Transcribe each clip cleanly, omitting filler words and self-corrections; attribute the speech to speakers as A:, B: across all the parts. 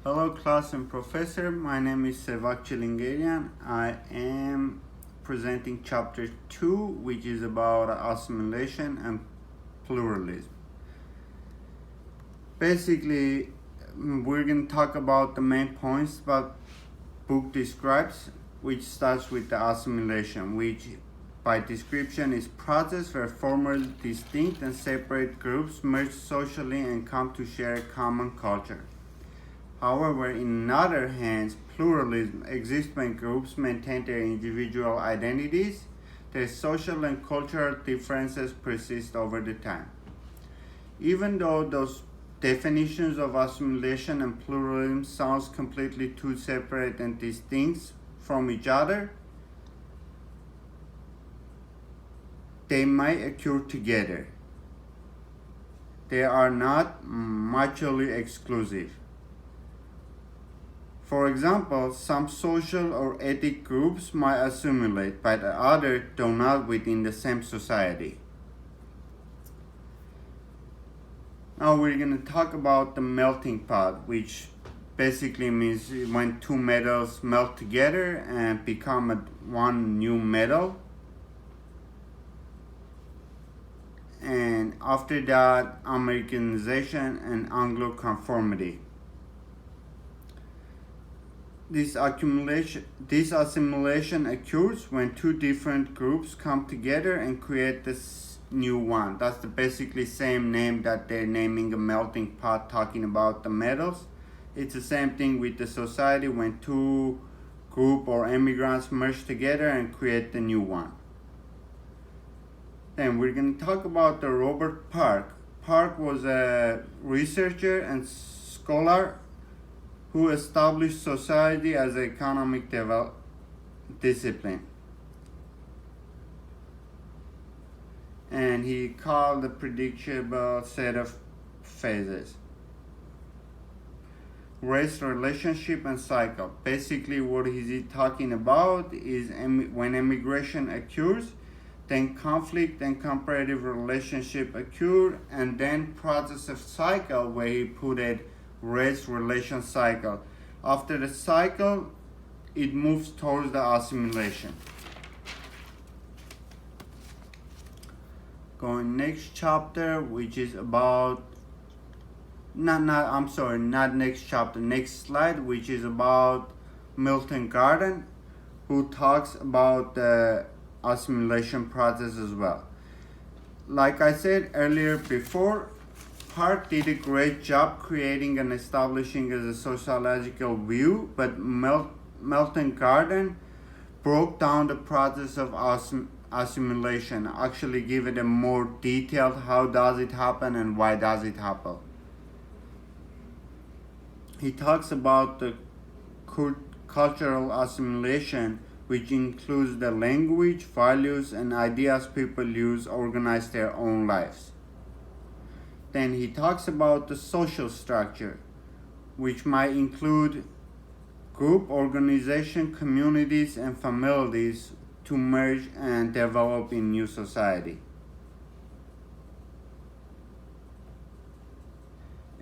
A: Hello class and professor, my name is Sevak Chilingarian. I am presenting chapter 2, which is about assimilation and pluralism. Basically, we're going to talk about the main points that book describes, which starts with the assimilation, which by description is process where formerly distinct and separate groups merge socially and come to share a common culture. However, in other hands, pluralism exists when groups maintain their individual identities. Their social and cultural differences persist over the time. Even though those definitions of assimilation and pluralism sounds completely too separate and distinct from each other, they might occur together. They are not mutually exclusive. For example, some social or ethnic groups might assimilate, but others do not within the same society. Now we're going to talk about the melting pot, which basically means when two metals melt together and become one new metal. And after that, Americanization and Anglo-conformity. This assimilation occurs when two different groups come together and create this new one. That's the basically same name that they're naming a melting pot, talking about the metals. It's the same thing with the society when two group or immigrants merge together and create the new one. Then we're going to talk about the Robert Park. Park was a researcher and scholar who established society as an economic discipline. And he called the predictable set of phases. Race, relationship, and cycle. Basically, what is he talking about is when immigration occurs, then conflict and comparative relationship occur, and then process of cycle where he put it race relation cycle. After the cycle, it moves towards the assimilation. Going next chapter, which is about not next chapter, next slide, which is about Milton Garden, who talks about the assimilation process as well. Like I said earlier before, Park did a great job creating and establishing as a sociological view, but Milton Garden broke down the process of assimilation, actually give it a more detailed how does it happen and why does it happen. He talks about the cultural assimilation, which includes the language, values, and ideas people use to organize their own lives. Then he talks about the social structure, which might include group, organization, communities, and families to merge and develop in new society.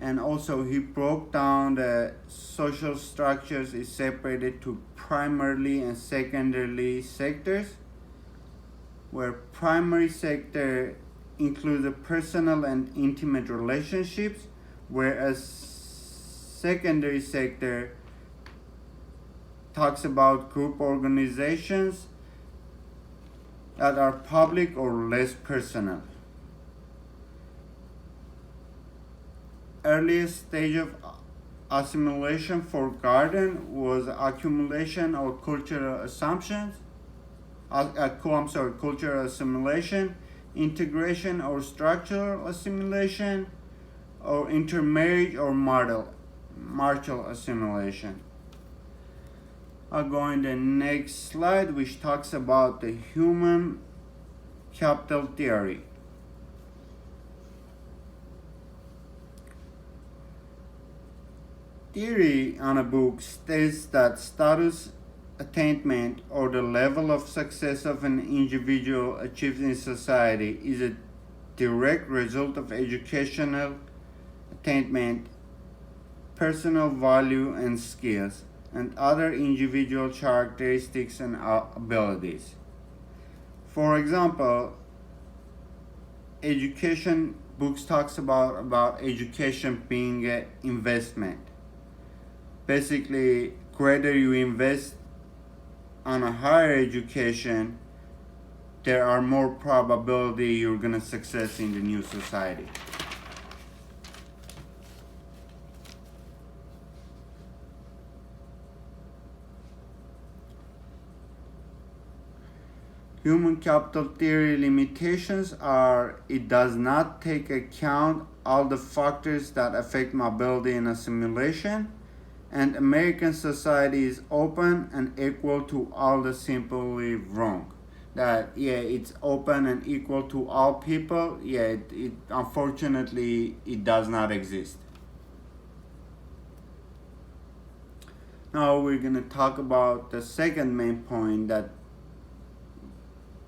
A: And also he broke down the social structures is separated to primarily and secondarily sectors, where primary sector includes the personal and intimate relationships, whereas secondary sector talks about group organizations that are public or less personal. Earliest stage of assimilation for Garden was accumulation or cultural assumptions. Cultural assimilation, integration or structural assimilation, or intermarriage or martial assimilation. I'll go in the next slide, which talks about the human capital theory. Theory on a book states that status attainment or the level of success of an individual achieved in society is a direct result of educational attainment, personal value and skills, and other individual characteristics and abilities. For example, education books talks about education being an investment. Basically, greater you invest on a higher education, there are more probability you're gonna success in the new society. Human capital theory limitations are it does not take account all the factors that affect mobility and assimilation, and American society is open and equal to all the simply wrong. That it's open and equal to all people. It unfortunately it does not exist. Now we're gonna talk about the second main point that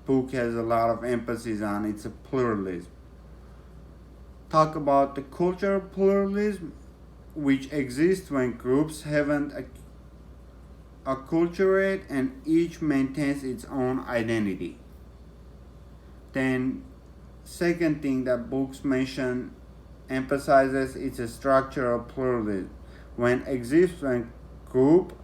A: book has a lot of emphasis on. It's a pluralism. Talk about the cultural pluralism, which exists when groups haven't acculturate and each maintains its own identity. Then, second thing that books mention emphasizes it's a structural pluralism when exists when group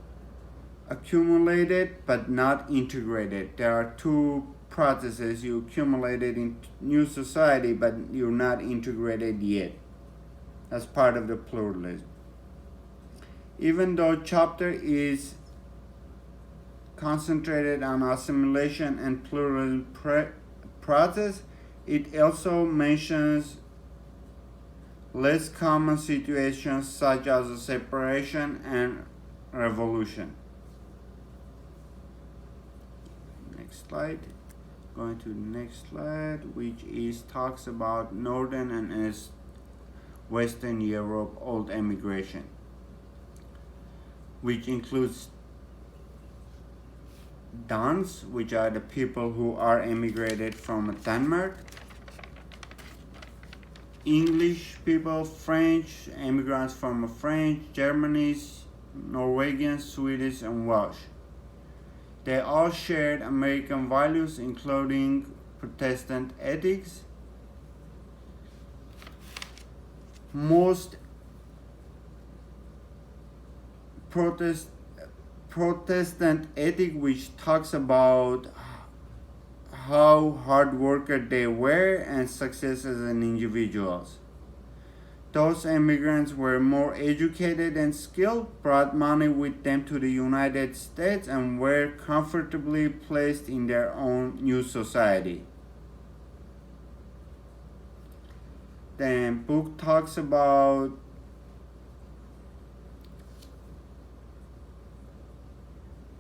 A: accumulated but not integrated. There are two processes. You accumulated in new society but you're not integrated yet. That's part of the pluralism. Even though chapter is concentrated on assimilation and pluralism process, it also mentions less common situations such as a separation and revolution. Next slide. Going to the next slide, which is talks about Northern and Western Europe old emigration, which includes Danes, which are the people who are emigrated from Denmark, English people, French, immigrants from French, Germans, Norwegians, Swedish, and Welsh. They all shared American values, including Protestant ethics. Most Protestant ethic, which talks about how hard worker they were and success as an individuals. Those immigrants were more educated and skilled, brought money with them to the United States, and were comfortably placed in their own new society. Then book talks about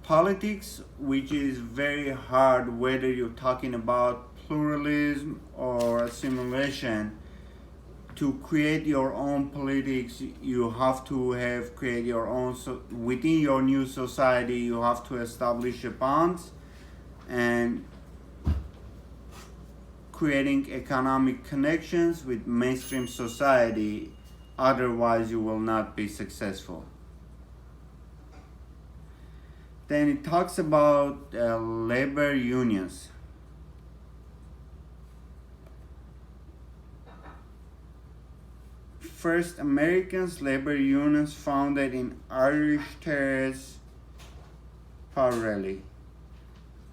A: politics, which is very hard whether you're talking about pluralism or assimilation. To create your own politics, you have to create your own, within your new society, you have to establish a bonds and creating economic connections with mainstream society, otherwise you will not be successful. Then it talks about labor unions. First Americans labor unions founded in Irish Terrace, Parelli.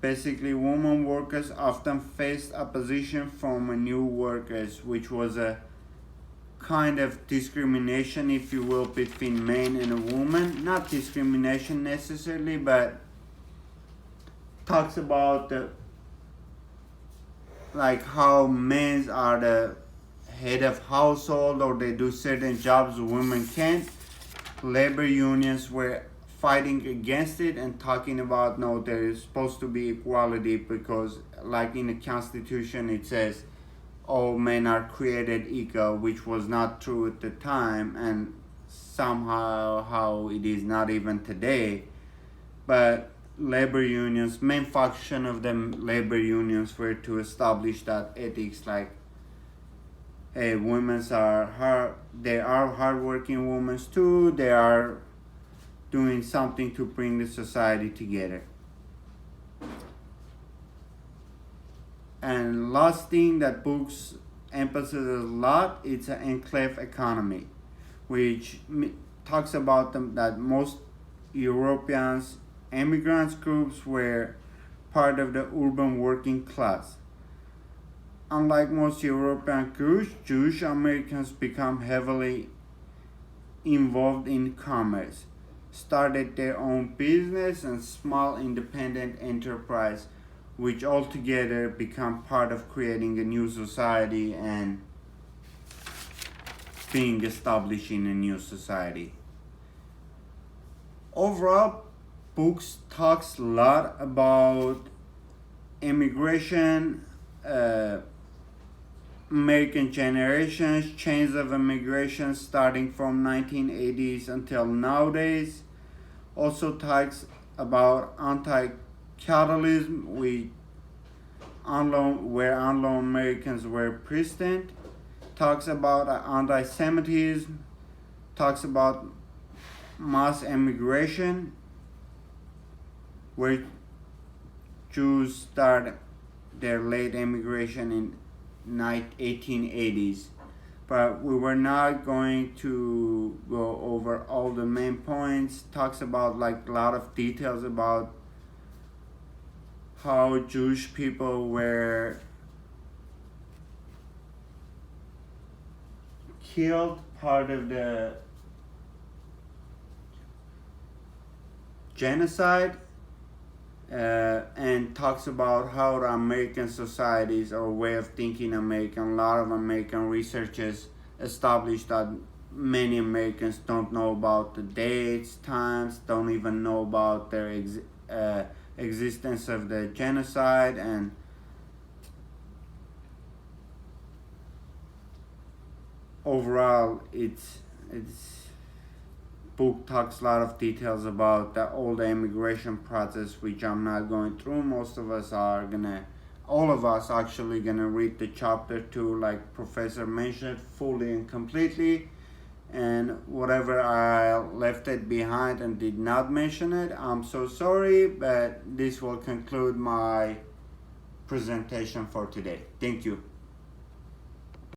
A: Basically, women workers often faced opposition from new workers, which was a kind of discrimination, if you will, between men and a woman. Not discrimination necessarily, but talks about how men are the head of household or they do certain jobs women can't. Labor unions were fighting against it and talking about no, there is supposed to be equality, because like in the Constitution it says all men are created equal, which was not true at the time, and somehow how it is not even today. But labor unions, main function of them labor unions were to establish that ethics, like, women they are hardworking women too. They are doing something to bring the society together. And last thing that books emphasizes a lot, it's an enclave economy, which talks about that most Europeans, immigrants groups were part of the urban working class. Unlike most European groups, Jewish Americans become heavily involved in commerce, started their own business and small independent enterprise, which altogether become part of creating a new society and being established in a new society. Overall, books talks a lot about immigration, American generations, chains of immigration starting from 1980s until nowadays. Also talks about anti-capitalism, where unknown Americans were present. Talks about anti-Semitism. Talks about mass immigration, where Jews started their late immigration in 1880s. But we were not going to go over all the main points. Talks about like a lot of details about how Jewish people were killed, part of the genocide, and talks about how the American societies or way of thinking American, a lot of American researchers established that many Americans don't know about the dates, times, don't even know about their existence of the genocide. And overall, it's book talks a lot of details about all the immigration process, which I'm not going through. All of us actually gonna read the chapter 2, like Professor mentioned, fully and completely. And whatever I left it behind and did not mention it, I'm so sorry, but this will conclude my presentation for today. Thank you.